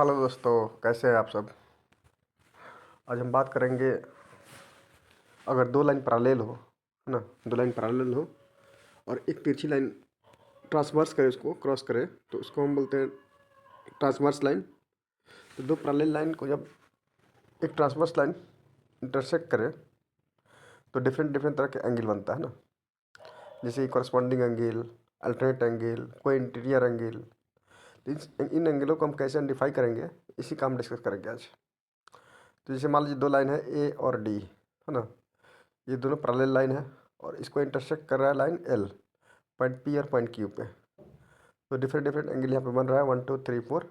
Hello दोस्तों, कैसे हैं आप सब। आज हम बात करेंगे, अगर दो लाइन पैरेलल हो, है ना, दो लाइन पैरेलल हो और एक तिरछी लाइन ट्रांसवर्स करे, उसको क्रॉस करे, तो उसको हम बोलते हैं ट्रांसवर्स लाइन। तो दो पैरेलल लाइन को जब एक ट्रांसवर्स लाइन इंटरसेक्ट करे तो डिफरेंट डिफरेंट तरह के एंगल बनता है ना, जैसे कॉरस्पॉन्डिंग एंगल, अल्टरनेट एंगल, कोई इंटीरियर एंगल। इन एंगलों को हम कैसे आइडेंटिफाई करेंगे, इसी का हम डिस्कस करेंगे आज। तो जैसे मान लीजिए दो लाइन है ए और डी, है ना, ये दोनों पैरेलल लाइन है और इसको इंटरसेक्ट कर रहा है लाइन एल, पॉइंट पी और पॉइंट क्यू पे। तो डिफरेंट डिफरेंट एंगल यहाँ पे बन रहा है, 1 2 3 4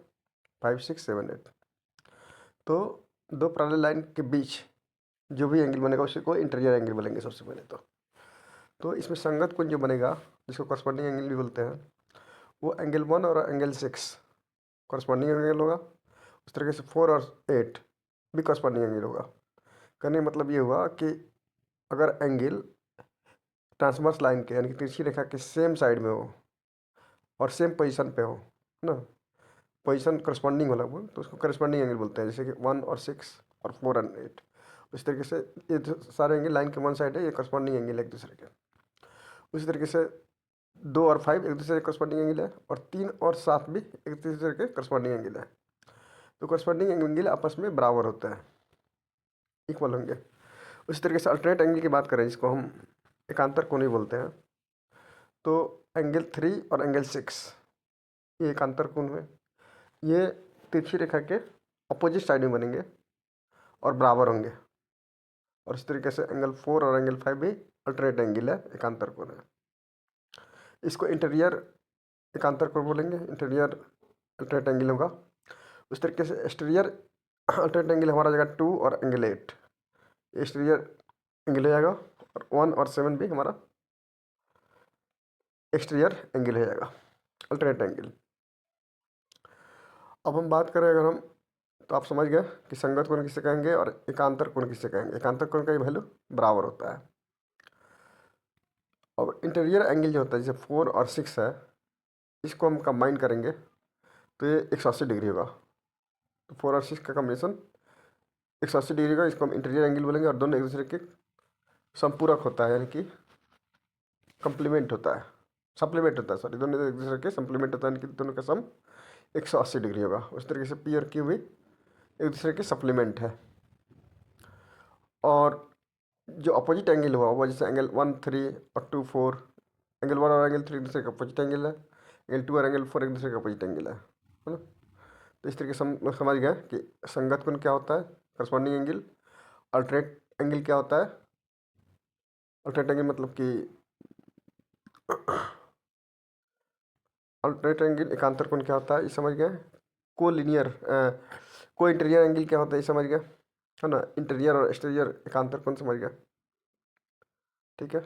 5 6 7 8। तो दो पैरेलल लाइन के बीच जो भी एंगल बनेगा उसी को इंटीरियर एंगल बोलेंगे सबसे पहले। तो इसमें संगत कोण जो बनेगा, जिसको कॉरस्पॉन्डिंग एंगल भी बोलते हैं, वो एंगल 1 और एंगल 6 कॉरस्पॉन्डिंग एंगल होगा। उस तरीके से 4 और 8 भी कॉरस्पॉन्डिंग एंगल होगा। कहने का मतलब ये हुआ कि अगर एंगल ट्रांसवर्स लाइन के यानी कि तिरछी रेखा के सेम साइड में हो और सेम पोजीशन पे हो, है ना, पोजीशन करस्पॉन्डिंग होला वो, तो उसको करस्पॉन्डिंग एंगल बोलते हैं। जैसे कि 1 और 6 और 4 और 8, उस तरीके से ये जो सारे एंगल लाइन के वन साइड है, ये करस्पॉन्डिंग एंगल है एक दूसरे के। उसी तरीके से 2 और 5 एक दूसरे के करस्पॉन्डिंग एंगल है और 3 और 7 भी एक दूसरे के करस्पॉन्डिंग एंगल है। तो करस्पॉन्डिंग एंगल आपस में बराबर होता है, इक्वल होंगे। उसी तरीके से अल्टरनेट एंगल की बात करें, जिसको हम एकांतर कोण भी बोलते हैं, तो एंगल 3 और एंगल 6 ये एकांतर कोण हुए। ये तिरछी रेखा के अपोजिट साइड में बनेंगे और बराबर होंगे। और इस तरीके से एंगल 4 और एंगल 5 भी अल्टरनेट एंगल है, एकांतर कोण है। इसको इंटीरियर एकांतर कोण बोलेंगे, इंटीरियर अल्टरनेट एंगल होगा। उस तरीके से एक्सटीरियर अल्टरनेट एंगल हमारा जाएगा 2 और एंगल 8, एक्सटीरियर एंगल हो जाएगा। और 1 और 7 भी हमारा एक्सटीरियर एंगल हो जाएगा, अल्टरनेट एंगल। अब हम बात करें अगर हम, तो आप समझ गए कि संगत कोण किसे कहेंगे और एकांतर कोण किसे कहेंगे। एकांतर कोण का ये वैल्यू बराबर होता है। और इंटीरियर एंगल जो होता है, जैसे 4 और 6 है, इसको हम कंबाइन करेंगे तो ये 180 डिग्री होगा। तो 4 और 6 का कॉम्बिनेशन 180 डिग्री का, इसको हम इंटीरियर एंगल बोलेंगे। और दोनों एक दूसरे के संपूरक होता है, यानी कि कंप्लीमेंट होता है, सप्लीमेंट होता है, सॉरी, दोनों एक दूसरे के सप्लीमेंट होता है, यानी कि दोनों का सम 180 डिग्री होगा। उस तरीके से पी और क्यू भी एक दूसरे के सप्लीमेंट है। और जो अपोजिट एंगल हुआ वो, जैसे एंगल 1 3 और 2 4, एंगल 1 और एंगल 3 एक दूसरे का अपोजिट एंगल है, एंगल 2 और एंगल 4 एक दूसरे का अपोजिट एंगल है ना। तो इस तरीके से हम लोग समझ गए कि संगत कोण क्या होता है, करस्पॉन्डिंग एंगल। अल्टरनेट एंगल क्या होता है, अल्टरनेट एंगल मतलब कि अल्टरनेट एंगल एकांतर कोण क्या होता है ये समझ गए। को लीनियर को इंटीरियर एंगल क्या होता है ये समझ गए, है ना। इंटीरियर और एक्सटीरियर एकांतर कोण समझ गए, ठीक है।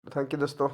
थैंक यू दोस्तों।